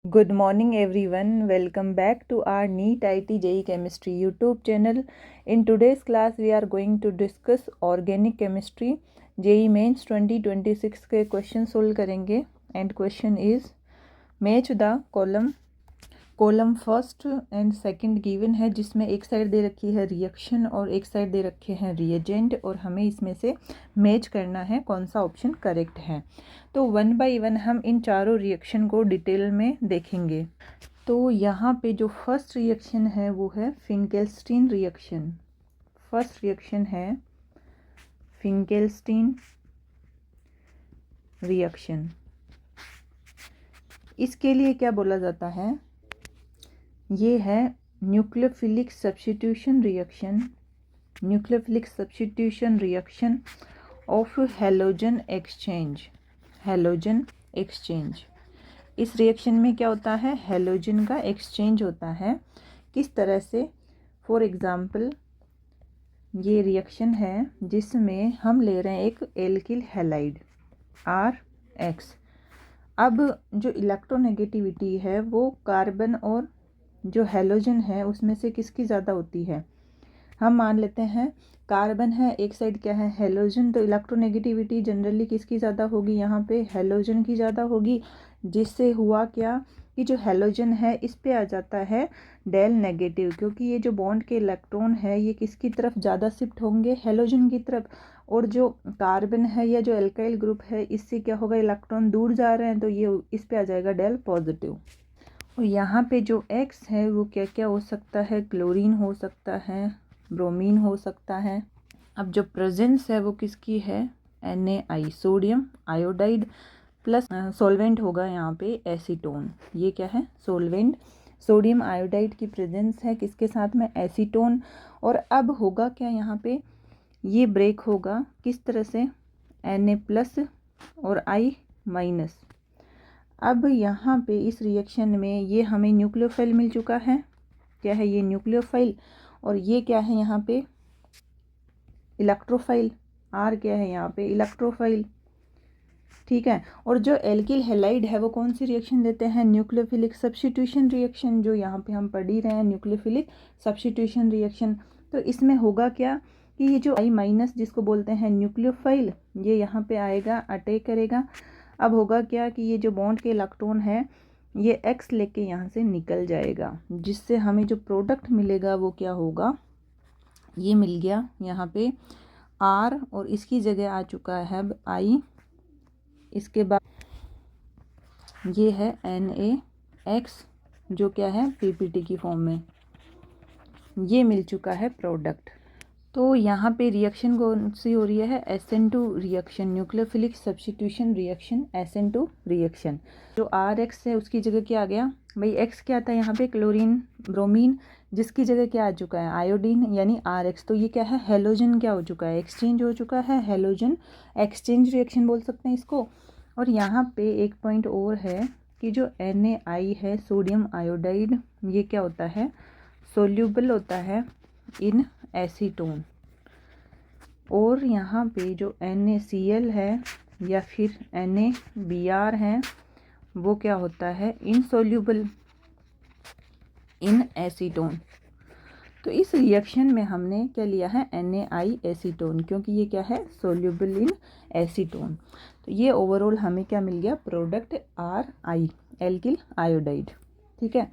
Good morning everyone. Welcome back to our NEET IT JEE Chemistry YouTube channel. In today's class we are going to discuss organic chemistry. JEE Mains 2026 के question solve करेंगे and question is match the column first and second given है, जिसमें एक side दे रखी है reaction और एक side दे रखे हैं रिएजेंट, और हमें इसमें से मैच करना है कौन सा ऑप्शन करेक्ट है। तो वन बाय वन हम इन चारों रिएक्शन को डिटेल में देखेंगे। तो यहाँ पे जो फर्स्ट रिएक्शन है वो है फिंकेल्स्टीन रिएक्शन। फर्स्ट रिएक्शन है फिंकेल्स्टीन रिएक्शन। इसके लिए क्या बोला जाता है, ये है nucleophilic substitution reaction. Nucleophilic substitution reaction of halogen exchange. Halogen exchange, इस रिएक्शन में क्या होता है, हैलोजन का एक्सचेंज होता है। किस तरह से, फॉर एग्जांपल ये रिएक्शन है जिसमें हम ले रहे हैं एक एल्किल हैलाइड RX। अब जो इलेक्ट्रोनेगेटिविटी है वो कार्बन और जो हैलोजन है उसमें से किसकी ज़्यादा होती है। हम मान लेते हैं कार्बन है, एक साइड क्या है हैलोजन, तो इलेक्ट्रोनेगेटिविटी जनरली किसकी ज़्यादा होगी, यहाँ पे हैलोजन की ज़्यादा होगी। जिससे हुआ क्या कि जो हैलोजन है इस पे आ जाता है डेल नेगेटिव, क्योंकि ये जो बॉन्ड के इलेक्ट्रॉन है ये किसकी तरफ ज़्यादा शिफ्ट होंगे, हैलोजन की तरफ। और जो कार्बन है या जो एल्काइल ग्रुप है इससे क्या होगा, इलेक्ट्रॉन दूर जा रहे हैं तो ये इस पे आ जाएगा डेल पॉजिटिव। और यहाँ पे जो X है वो क्या क्या हो सकता है, क्लोरीन हो सकता है, ब्रोमीन हो सकता है। अब जो प्रेजेंस है वो किसकी है, NaI sodium iodide plus solvent होगा यहाँ पे एसीटोन। ये क्या है सोल्वेंट, सोडियम आयोडाइड की प्रेजेंस है किसके साथ में, एसीटोन। और अब होगा क्या यहाँ पे, ये ब्रेक होगा किस तरह से, Na प्लस और I माइनस। अब यहाँ पे इस रिएक्शन में ये हमें न्यूक्लियोफाइल मिल चुका है, क्या है ये न्यूक्लियोफाइल, और ये क्या है यहाँ पे इलेक्ट्रोफाइल, R क्या है यहाँ पे इलेक्ट्रोफाइल, ठीक है। और जो एल्किल हैलाइड है वो कौन सी रिएक्शन देते हैं, न्यूक्लियोफिलिक सब्स्टिट्यूशन रिएक्शन, जो यहाँ पे हम पढ़ ही रहे हैं न्यूक्लियोफिलिक सब्स्टिट्यूशन रिएक्शन। तो इसमें होगा क्या कि ये जो I माइनस जिसको बोलते हैं न्यूक्लियोफाइल, ये यहाँ पे आएगा अटैक करेगा। अब होगा क्या कि ये जो बॉन्ड के इलेक्ट्रॉन है ये X लेके यहाँ से निकल जाएगा, जिससे हमें जो प्रोडक्ट मिलेगा वो क्या होगा, ये मिल गया यहाँ पे R और इसकी जगह आ चुका है अब I। इसके बाद ये है NaX जो क्या है PPT की फॉर्म में, ये मिल चुका है प्रोडक्ट। तो यहाँ पे रिएक्शन कौन सी हो रही है, SN2 reaction, nucleophilic substitution reaction, SN2 reaction. जो RX है उसकी जगह क्या आ गया भाई, X क्या था यहाँ पे क्लोरीन ब्रोमीन, जिसकी जगह क्या आ चुका है आयोडीन यानी RX। तो ये क्या है हैलोजन क्या हो चुका है, एक्सचेंज हो चुका है, हैलोजन एक्सचेंज रिएक्शन बोल सकते हैं इसको। और यहाँ पे एक पॉइंट और है कि जो NaI है सोडियम आयोडाइड, ये क्या होता है सोल्यूबल होता है इन एसीटोन। और यहाँ पे जो NaCl है या फिर NaBr है वो क्या होता है इनसोल्यूबल इन एसीटोन। तो इस रिएक्शन में हमने क्या लिया है NaI एसीटोन, क्योंकि ये क्या है सोल्यूबल इन एसीटोन। तो ये ओवरऑल हमें क्या मिल गया प्रोडक्ट RI एल्किल आयोडाइड, ठीक है।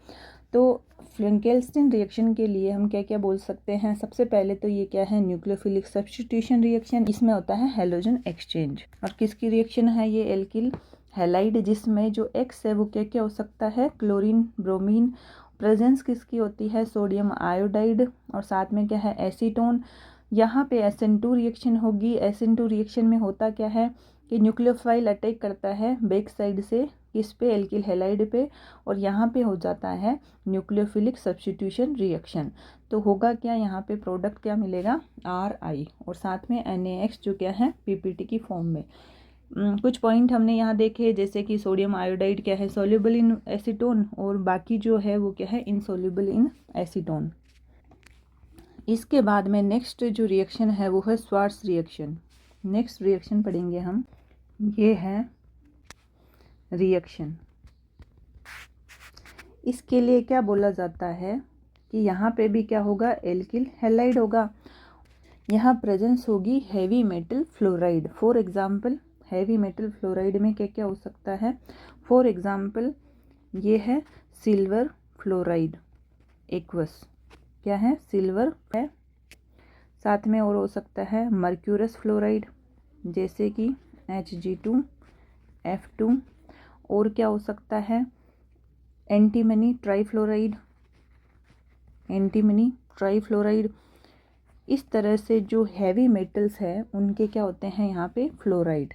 तो फिंकेल्स्टीन रिएक्शन के लिए हम क्या क्या बोल सकते हैं, सबसे पहले तो ये क्या है न्यूक्लियोफिलिक सब्स्टिट्यूशन रिएक्शन, इसमें होता है हैलोजन एक्सचेंज। और किसकी रिएक्शन है ये एल्किल हैलाइड, जिसमें जो X है वो क्या क्या हो सकता है क्लोरीन ब्रोमीन, प्रेजेंस किसकी होती है सोडियम आयोडाइड, और साथ में क्या है एसीटोन। यहाँ पे SN2 रिएक्शन होगी। SN2 रिएक्शन में होता क्या है कि न्यूक्लियोफाइल अटैक करता है बैक साइड से किस पे एल्किल हैलाइड पे, और यहाँ पे हो जाता है न्यूक्लियोफिलिक सब्स्टिट्यूशन रिएक्शन। तो होगा क्या यहाँ पे प्रोडक्ट क्या मिलेगा RI, और साथ में NaX जो क्या है PPT की फॉर्म में। कुछ पॉइंट हमने यहाँ देखे, जैसे कि सोडियम आयोडाइड क्या है सोल्यूबल इन एसीटोन, और बाकी जो है वो क्या है इनसोल्यूबल इन एसीटोन। इसके बाद में नेक्स्ट जो रिएक्शन है वो है स्वार्ट्स रिएक्शन। नेक्स्ट रिएक्शन पढ़ेंगे हम, ये है रिएक्शन इसके लिए क्या बोला जाता है कि यहाँ पे भी क्या होगा, एल्किल हैलाइड होगा। यहाँ प्रेजेंस होगी heavy metal fluoride. For example heavy metal fluoride में क्या क्या हो सकता है, फॉर एग्जांपल ये है सिल्वर फ्लोराइड एक्वस, क्या है, सिल्वर है। साथ में और हो सकता है मर्क्यूरस फ्लोराइड, जैसे कि Hg2F2। और क्या हो सकता है, एंटीमनी ट्राईफ्लोराइड, एंटीमनी ट्राईफ्लोराइड। इस तरह से जो हैवी मेटल्स है उनके क्या होते हैं यहाँ पे फ्लोराइड।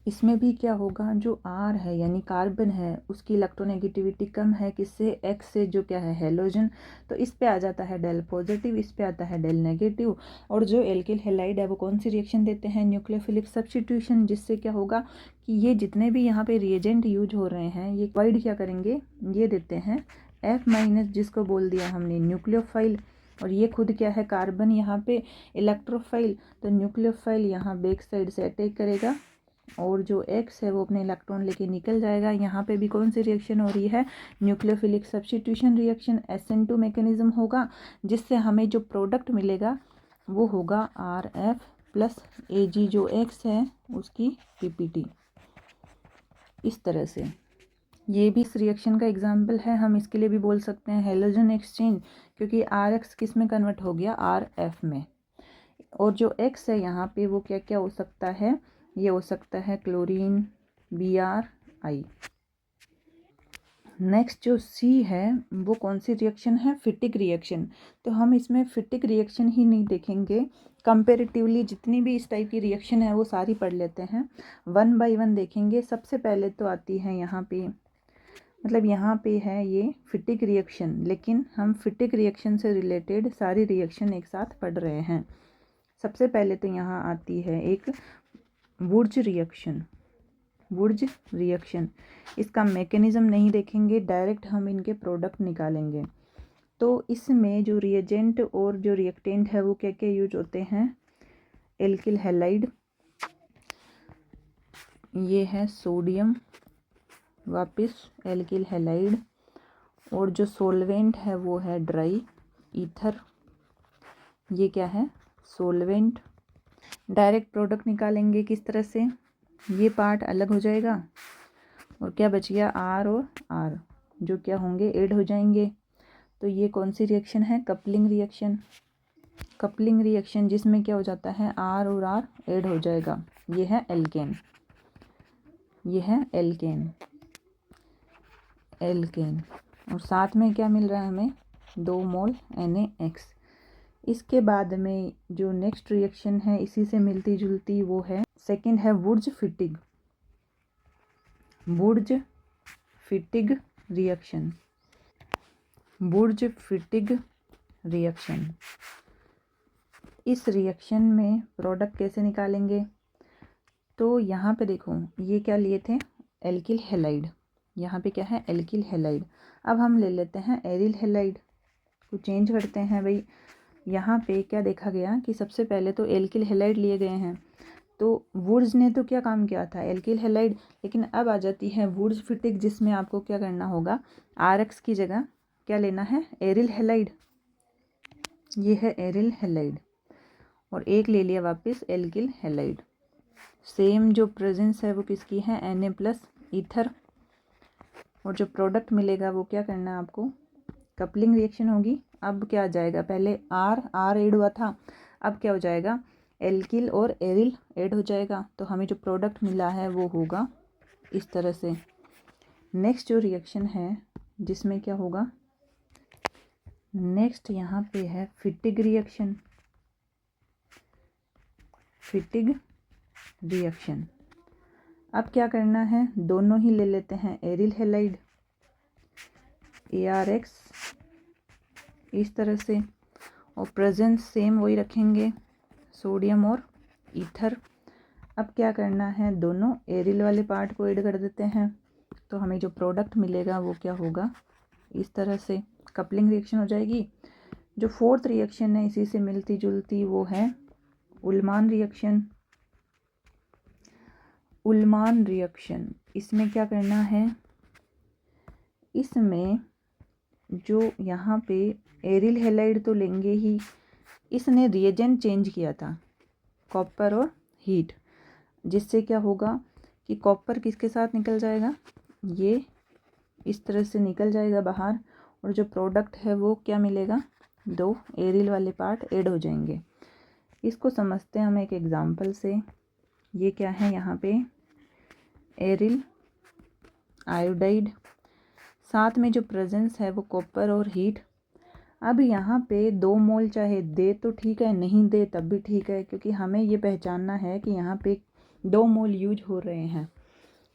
इसमें भी क्या होगा, जो R है यानी कार्बन है उसकी इलेक्ट्रोनेगेटिविटी कम है, किससे, X से, जो क्या है, हेलोजन। तो इस पे आ जाता है डेल पॉजिटिव, इस पे आता है डेल नेगेटिव। और जो एल्किल हैलाइड है वो कौन सी रिएक्शन देते हैं, न्यूक्लियोफिलिक सब्स्टिट्यूशन, जिससे क्या होगा कि ये जितने भी यहाँ पे रिएजेंट यूज हो रहे हैं ये वाइड क्या करेंगे, ये देते हैं F-, जिसको बोल दिया हमने न्यूक्लियोफाइल। और ये खुद क्या है, कार्बन यहाँ पे इलेक्ट्रोफाइल। तो न्यूक्लियोफाइल यहाँ बैक साइड से अटैक करेगा और जो X है वो अपने इलेक्ट्रॉन लेके निकल जाएगा। यहाँ पे भी कौन सी रिएक्शन हो रही है, nucleophilic substitution reaction, SN2 mechanism होगा, जिससे हमें जो प्रोडक्ट मिलेगा वो होगा RF प्लस Ag, जो X है उसकी PPT। इस तरह से ये भी इस रिएक्शन का एग्जाम्पल है। हम इसके लिए भी बोल सकते हैं हेलोजन एक्सचेंज, क्योंकि RX किस में कन्वर्ट हो गया, RF में। और जो X है यहाँ पे वो क्या क्या हो सकता है, ये हो सकता है क्लोरीन, Br(I). नेक्स्ट जो C है वो कौन सी रिएक्शन है, फिटिक रिएक्शन। तो हम इसमें फिटिक रिएक्शन ही नहीं देखेंगे, कंपेरेटिवली जितनी भी इस टाइप की रिएक्शन है वो सारी पढ़ लेते हैं, 1 बाय 1 देखेंगे। सबसे पहले तो आती है यहाँ पे, मतलब यहाँ पे है ये फिटिक रिएक्शन, लेकिन हम फिटिक रिएक्शन से रिलेटेड सारी रिएक्शन एक साथ पढ़ रहे हैं। सबसे पहले तो यहाँ आती है एक वुर्ज रिएक्शन। वुर्ज रिएक्शन, इसका मैकेनिज्म नहीं देखेंगे, डायरेक्ट हम इनके प्रोडक्ट निकालेंगे। तो इसमें जो रिएजेंट और जो रिएक्टेंट है वो क्या क्या यूज होते हैं, एल्किल हैलाइड, ये है सोडियम, वापस एल्किल हैलाइड। और जो सोलवेंट है वो है ड्राई ईथर, ये क्या है, सोलवेंट। डायरेक्ट प्रोडक्ट निकालेंगे किस तरह से, ये पार्ट अलग हो जाएगा और क्या बच गया, R और R, जो क्या होंगे, ऐड हो जाएंगे। तो ये कौन सी रिएक्शन है, कपलिंग रिएक्शन। कपलिंग रिएक्शन जिसमें क्या हो जाता है, R और R ऐड हो जाएगा। ये है एल्केन, ये है एल्केन, एल्केन। और साथ में क्या मिल रहा है हमें, 2 मोल NaX। इसके बाद में जो नेक्स्ट रिएक्शन है इसी से मिलती जुलती वो है, सेकंड है वुर्ज फिटिग, वुर्ज फिटिग रिएक्शन, वुर्ज फिटिग रिएक्शन। इस रिएक्शन में प्रोडक्ट कैसे निकालेंगे, तो यहाँ पे देखो ये क्या लिए थे, एल्किल हैलाइड, यहाँ पे क्या है, एल्किल हैलाइड। अब हम ले लेते हैं एरिल हैलाइड को, चेंज करते हैं भाई। यहाँ पे क्या देखा गया कि सबसे पहले तो एल्किल हैलाइड लिए गए हैं, तो वुर्ज ने तो क्या काम किया था, एल्किल हैलाइड। लेकिन अब आ जाती है वुर्ज फिटिक, जिसमें आपको क्या करना होगा, RX की जगह क्या लेना है, एरिल हैलाइड, ये है एरिल हैलाइड। और एक ले लिया वापस एल्किल हैलाइड। सेम जो प्रेजेंस है वो किसकी है, Na प्लस ईथर। और जो प्रोडक्ट मिलेगा वो क्या करना है आपको, कपलिंग रिएक्शन होगी। अब क्या आ जाएगा, पहले R ऐड हुआ था, अब क्या हो जाएगा, एल्किल और एरिल ऐड हो जाएगा। तो हमें जो प्रोडक्ट मिला है वो होगा इस तरह से। नेक्स्ट जो रिएक्शन है जिसमें क्या होगा, नेक्स्ट यहाँ पे है फिटिग रिएक्शन, फिटिग रिएक्शन। अब क्या करना है, दोनों ही ले लेते हैं एरिल हैलाइड, ARX इस तरह से, और प्रेजेंस सेम वही रखेंगे, सोडियम और ईथर। अब क्या करना है, दोनों एरिल वाले पार्ट को ऐड कर देते हैं, तो हमें जो प्रोडक्ट मिलेगा वो क्या होगा, इस तरह से कपलिंग रिएक्शन हो जाएगी। जो फोर्थ रिएक्शन है इसी से मिलती जुलती वो है उल्मान रिएक्शन, उल्मान रिएक्शन। इसमें क्या करना है, इसमें जो यहाँ पे एरिल हैलाइड तो लेंगे ही, इसने रिएजेंट चेंज किया था कॉपर और हीट, जिससे क्या होगा कि कॉपर किसके साथ निकल जाएगा, ये इस तरह से निकल जाएगा बाहर, और जो प्रोडक्ट है वो क्या मिलेगा, 2 एरिल वाले पार्ट ऐड हो जाएंगे। इसको समझते हैं हम एक एग्जांपल से। ये क्या है, यहाँ पे एरिल आयोडाइड, साथ में जो प्रेजेंस है वो कॉपर और हीट। अब यहाँ पे 2 मोल चाहे दे तो ठीक है, नहीं दे तब भी ठीक है, क्योंकि हमें ये पहचानना है कि यहाँ पे 2 मोल यूज हो रहे हैं,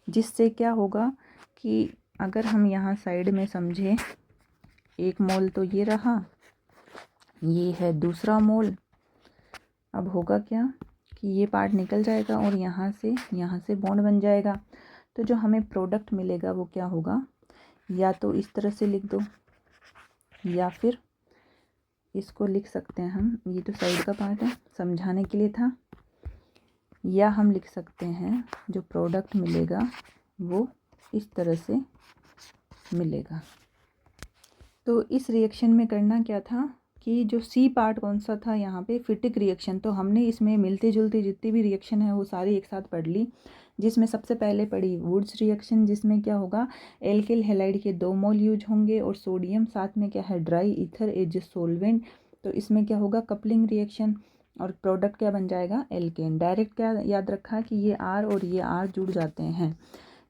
जिससे क्या होगा कि अगर हम यहाँ साइड में समझें, 1 मोल तो ये रहा, ये है दूसरा मोल। अब होगा क्या कि ये पार्ट निकल जाएगा और यहाँ से बॉन्ड बन जाएगा। तो जो हमें प्रोडक्ट मिलेगा वो क्या होगा, या तो इस तरह से लिख दो, या फिर इसको लिख सकते हैं हम, ये तो साइड का पार्ट है, समझाने के लिए था, या हम लिख सकते हैं जो प्रोडक्ट मिलेगा वो इस तरह से मिलेगा। तो इस रिएक्शन में करना क्या था कि जो सी पार्ट कौन सा था यहाँ पे, फिटिक रिएक्शन, तो हमने इसमें मिलती जुलती जितनी भी रिएक्शन है वो सारी एक साथ पढ़ ली, जिसमें सबसे पहले पढ़ी वुड्स रिएक्शन, जिसमें क्या होगा, एल्किल हैलाइड के 2 मोल यूज होंगे और सोडियम साथ में क्या है, ड्राई ईथर एज सोलवेंट। तो इसमें क्या होगा, कपलिंग रिएक्शन, और प्रोडक्ट क्या बन जाएगा, एल्केन। डायरेक्ट क्या याद रखा कि ये आर और ये आर जुड़ जाते हैं।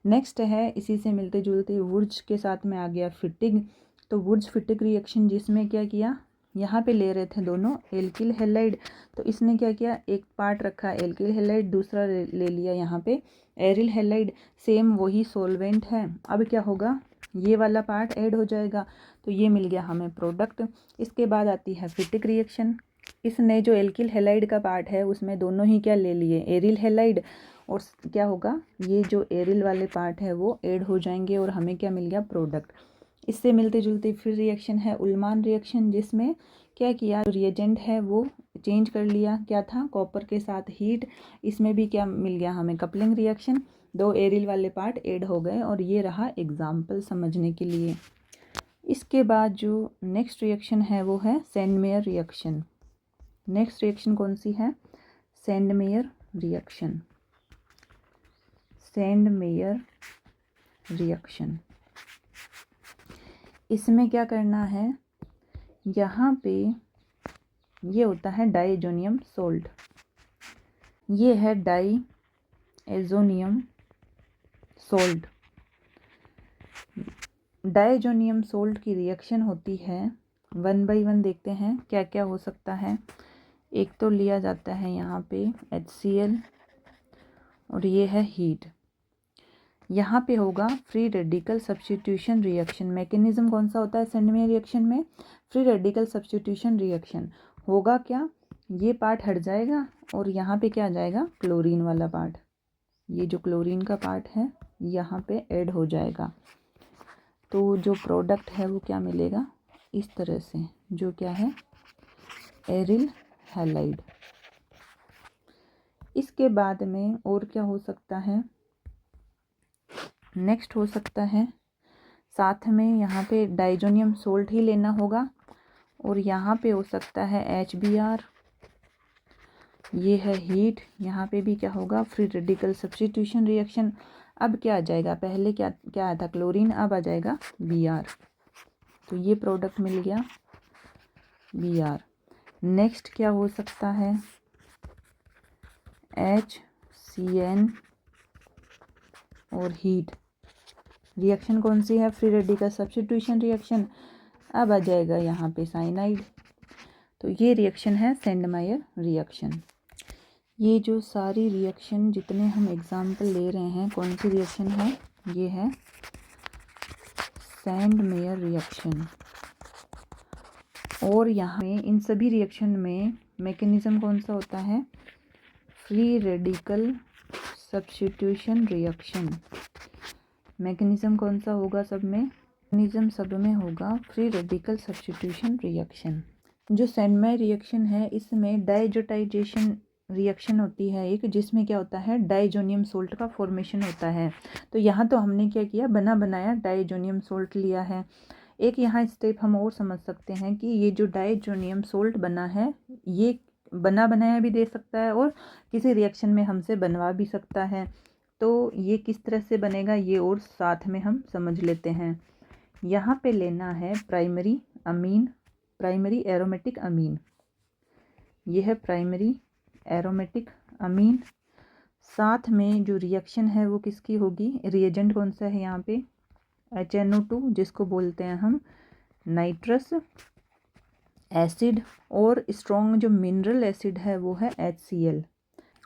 नेक्स्ट है इसी से मिलते जुलते वुड्स के साथ में आ गया फिटिक। तो वुड्स फिटिक रिएक्शन, जिसमें क्या किया, यहाँ पे ले रहे थे दोनों एल्किल हैलाइड, तो इसने क्या किया, एक पार्ट रखा एल्किल हैलाइड, दूसरा ले लिया यहाँ पे एरिल हैलाइड, सेम वही सोलवेंट है। अब क्या होगा, ये वाला पार्ट ऐड हो जाएगा, तो ये मिल गया हमें प्रोडक्ट। इसके बाद आती है फिटिक रिएक्शन। इसने जो एल्किल हैलाइड का पार्ट है उसमें दोनों ही क्या ले लिए, एरिल हैलाइड, और क्या होगा, ये जो एरिल वाले पार्ट है वो ऐड हो जाएंगे और हमें क्या मिल गया, प्रोडक्ट। इससे मिलते जुलते फिर रिएक्शन है उल्मान रिएक्शन, जिसमें क्या किया, जो रिएजेंट है वो चेंज कर लिया, क्या था, कॉपर के साथ हीट। इसमें भी क्या मिल गया हमें, कपलिंग रिएक्शन, 2 एरिल वाले पार्ट ऐड हो गए, और ये रहा एग्जाम्पल समझने के लिए। इसके बाद जो नेक्स्ट रिएक्शन है वो है सेंडमेयर रिएक्शन। नेक्स्ट रिएक्शन कौन सी है, सेंडमेयर रिएक्शन। सेंडमेयर रिएक्शन, इसमें क्या करना है, यहाँ पे ये होता है डाइएजोनियम सोल्ट, ये है डाइएजोनियम सोल्ट। डाइएजोनियम सोल्ट की रिएक्शन होती है, 1 बाय 1 देखते हैं क्या क्या हो सकता है। एक तो लिया जाता है यहाँ पे HCl, और ये है हीट। यहाँ पे होगा free radical substitution reaction. Mechanism कौन सा होता है सेंडमेयर रिएक्शन में, फ्री रेडिकल सब्स्टिट्यूशन रिएक्शन। होगा क्या, ये पार्ट हट जाएगा और यहाँ पे क्या आ जाएगा, क्लोरीन वाला पार्ट, ये जो क्लोरीन का पार्ट है यहाँ पे ऐड हो जाएगा। तो जो प्रोडक्ट है वो क्या मिलेगा, इस तरह से, जो क्या है, एरिल हैलाइड। इसके बाद में और क्या हो सकता है, नेक्स्ट हो सकता है साथ में यहाँ पे डाइजोनियम सोल्ट ही लेना होगा, और यहाँ पे हो सकता है HBr, ये है हीट। यहाँ पे भी क्या होगा, फ्री रेडिकल सब्स्टिट्यूशन रिएक्शन। अब क्या आ जाएगा, पहले क्या क्या आया था, क्लोरीन, अब आ जाएगा Br, तो ये प्रोडक्ट मिल गया Br। नेक्स्ट क्या हो सकता है, HCN और हीट। रिएक्शन कौन सी है, फ्री रेडिकल सब्स्टिट्यूशन रिएक्शन। अब आ जाएगा यहाँ पे साइनाइड। तो ये रिएक्शन है सेंडमेयर रिएक्शन। ये जो सारी रिएक्शन जितने हम एग्जाम्पल ले रहे हैं, कौन सी रिएक्शन है, ये है सेंडमेयर रिएक्शन। और यहाँ इन सभी रिएक्शन में मैकेनिज्म कौन सा होता है, free radical substitution reaction. Mechanism कौन सा होगा सब में, मैकेनिज्म सब में होगा फ्री रेडिकल सब्स्टिट्यूशन रिएक्शन। जो सेंडमेयर रिएक्शन है इसमें डाइजोटाइजेशन रिएक्शन होती है एक, जिसमें क्या होता है, डाइजोनियम सोल्ट का फॉर्मेशन होता है। तो यहाँ तो हमने क्या किया, बना बनाया डाइजोनियम सोल्ट लिया है। एक यहाँ स्टेप हम और समझ सकते हैं कि ये जो डाइजोनियम सोल्ट बना है ये बना बनाया भी दे सकता है और किसी रिएक्शन में हमसे बनवा भी सकता है। तो ये किस तरह से बनेगा ये और साथ में हम समझ लेते हैं। यहाँ पे लेना है प्राइमरी अमीन, प्राइमरी एरोमेटिक अमीन। ये है प्राइमरी एरोमेटिक अमीन। साथ में जो रिएक्शन है वो किसकी होगी, रिएजेंट कौन सा है यहाँ पे, HNO2 जिसको बोलते हैं हम नाइट्रस एसिड, और स्ट्रॉन्ग जो मिनरल एसिड है वो है HCl,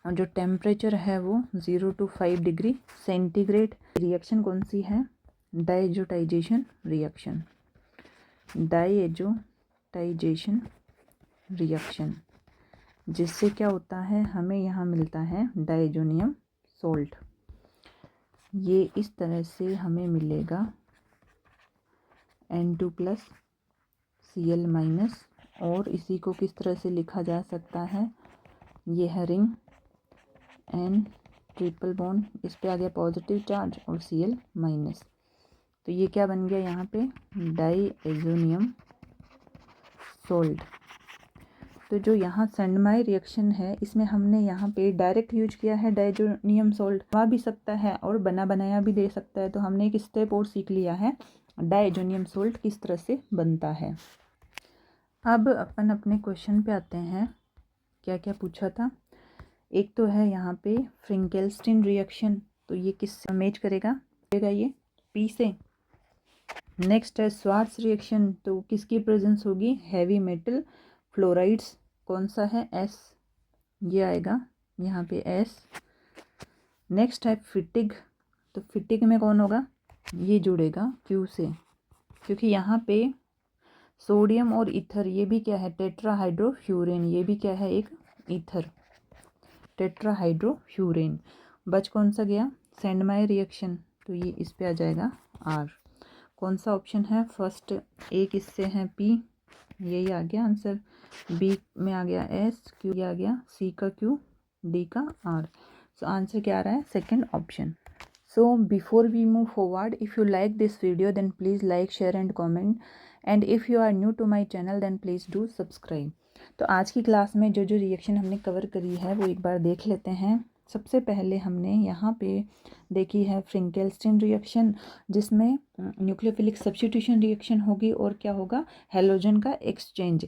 और जो टेम्परेचर है वो 0 to 5 डिग्री सेंटीग्रेड। रिएक्शन कौन सी है, डाइजोटाइजेशन रिएक्शन, डाइजोटाइजेशन रिएक्शन, जिससे क्या होता है हमें यहाँ मिलता है डाइजोनियम सोल्ट। ये इस तरह से हमें मिलेगा N2+ Cl-, और इसी को किस तरह से लिखा जा सकता है, ये है रिंग N ट्रिपल बॉन्ड, इस पे आ गया पॉजिटिव चार्ज और Cl-। तो ये क्या बन गया यहाँ पे, डाइएजोनियम सोल्ट। तो जो यहाँ सेंडमाई रिएक्शन है इसमें हमने यहाँ पे डायरेक्ट यूज किया है डाइजोनियम सोल्ट, बना भी सकता है और बना बनाया भी दे सकता है। तो हमने एक स्टेप और सीख लिया है डाइजोनियम सोल्ट किस तरह से बनता है। अब अपन अपने क्वेश्चन पे आते हैं, क्या क्या पूछा था। एक तो है यहाँ पे फ्रिंकेलस्टीन रिएक्शन, तो ये किस मैच करेगा ये P से। नेक्स्ट है स्वार्ट्स रिएक्शन, तो किसकी प्रेजेंस होगी, हैवी मेटल फ्लोराइड्स, कौन सा है S, ये आएगा यहाँ पे S। नेक्स्ट है फिटिग, तो फिटिग में कौन होगा, ये जुड़ेगा Q से, क्योंकि यहाँ पे सोडियम और ईथर, ये भी क्या है टेट्राहाइड्रोफ्यूरेन, ये भी क्या है एक ईथर टेट्राहाइड्रोफ्यूरेन। बच कौन सा गया, सेंडमाई रिएक्शन, तो ये इस पे आ जाएगा R। कौन सा ऑप्शन है फर्स्ट, एक इससे है P, यही आ गया आंसर। B में आ गया S, Q आ गया, C का Q, D का R। सो आंसर क्या आ रहा है, second option. So before we move forward, if you like this video then please like, share and comment, and if you are new to my channel then please do subscribe। तो आज की class में जो जो reaction हमने cover करी है वो एक बार देख लेते हैं। सबसे पहले हमने यहाँ पे देखी है फ्रिंकेलस्टीन रिएक्शन, जिसमें न्यूक्लियोफिलिक सब्स्टिट्यूशन रिएक्शन होगी और क्या होगा, हैलोजन का एक्सचेंज।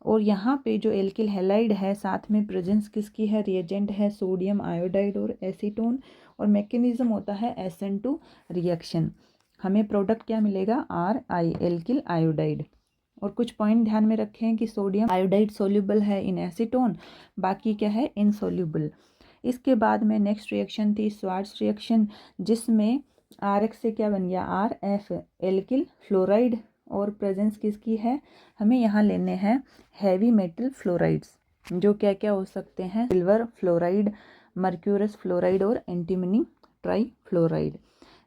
और यहाँ पे जो एल्किल हैलाइड है साथ में प्रेजेंस किसकी है, रिएजेंट है सोडियम आयोडाइड और एसीटोन, और मैकेनिज्म होता है SN2 रिएक्शन। हमें प्रोडक्ट क्या मिलेगा, RI एल्किल आयोडाइड। और कुछ पॉइंट ध्यान में रखें कि सोडियम आयोडाइड सोल्यूबल है इन एसीटोन, बाकी क्या है इनसोल्यूबल। इसके बाद में नेक्स्ट रिएक्शन थी स्वार्ट्स रिएक्शन, जिसमें RX से क्या बन गया, RF एल्किल फ्लोराइड, और प्रेजेंस किसकी है, हमें यहाँ लेने हैं हैवी मेटल फ्लोराइड्स, जो क्या क्या हो सकते हैं, सिल्वर फ्लोराइड, मर्क्यूरस फ्लोराइड और antimony try fluoride.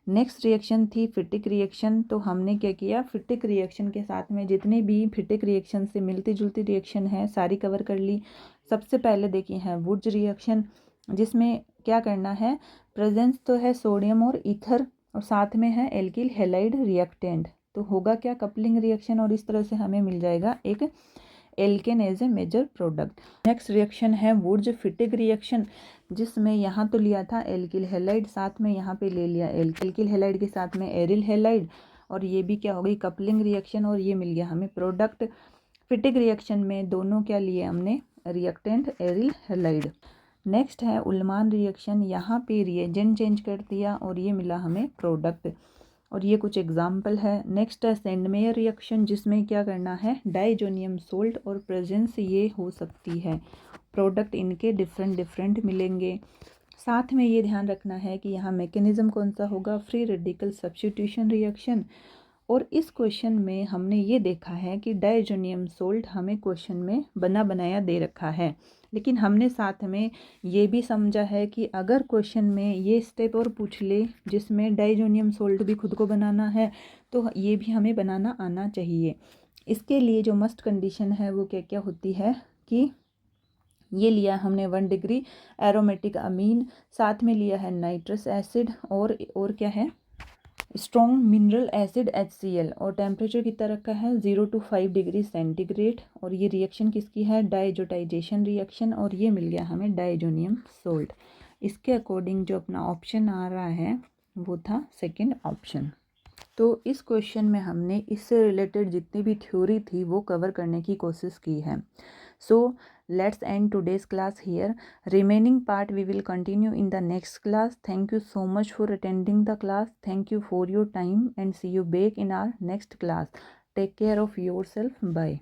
Next reaction थी फिटिक रिएक्शन, तो हमने क्या किया, फिटिक रिएक्शन के साथ में जितने भी फिटिक रिएक्शन से मिलती जुलती रिएक्शन है सारी कवर कर ली। सबसे पहले देखी है वुड्स रिएक्शन, जिसमें क्या करना है, प्रेजेंस तो है सोडियम और ईथर, और साथ में है एल्किल हैलाइड रिएक्टेंट, तो होगा क्या कपलिंग रिएक्शन, और इस तरह से हमें मिल जाएगा एक alkane as a major product. Next reaction है वुड्स फिटिक रिएक्शन, जिसमें यहाँ तो लिया था एल्किल हैलाइड, साथ में यहाँ पे ले लिया एल्किल हैलाइड के साथ में एरिल हैलाइड, और ये भी क्या हो गई कपलिंग रिएक्शन, और ये मिल गया हमें प्रोडक्ट। फिटिक रिएक्शन में दोनों क्या लिए हमने, रिएक्टेंट एरिल हैलाइड। नेक्स्ट है उल्मान रिएक्शन, यहाँ पे रिएजेंट चेंज कर दिया और ये मिला हमें प्रोडक्ट, और ये कुछ एग्जाम्पल है। नेक्स्ट है सेंडमेयर रिएक्शन, जिसमें क्या करना है, डाइजोनियम सोल्ट और प्रेजेंस ये हो सकती है, प्रोडक्ट इनके डिफरेंट मिलेंगे। साथ में ये ध्यान रखना है कि यहाँ मैकेनिज्म कौन सा होगा, फ्री रेडिकल सब्स्टिट्यूशन रिएक्शन। और इस क्वेश्चन में हमने ये देखा है कि डाइजोनियम सोल्ट हमें क्वेश्चन में बना बनाया दे रखा है, लेकिन हमने साथ में ये भी समझा है कि अगर क्वेश्चन में ये स्टेप और पूछ ले जिसमें डाइजोनियम सोल्ट भी खुद को बनाना है, तो ये भी हमें बनाना आना चाहिए। इसके लिए जो मस्ट कंडीशन है वो क्या क्या होती है, कि ये लिया हमने 1 डिग्री एरोमेटिक अमीन, साथ में लिया है नाइट्रस एसिड, और क्या है स्ट्रॉन्ग मिनरल एसिड HCl और टेम्परेचर कितना रखा है 0 to 5 डिग्री सेंटीग्रेड। और ये रिएक्शन किसकी है, डाइजोटाइजेशन रिएक्शन, और ये मिल गया हमें डाइजोनियम सोल्ट। इसके अकॉर्डिंग जो अपना ऑप्शन आ रहा है वो था सेकंड ऑप्शन। तो इस क्वेश्चन में हमने इससे रिलेटेड जितनी भी थ्योरी थी वो कवर करने की कोशिश की है। So let's end today's class here, remaining part we will continue in the next class. Thank you so much for attending the class, thank you for your time and see you back in our next class. Take care of yourself, bye.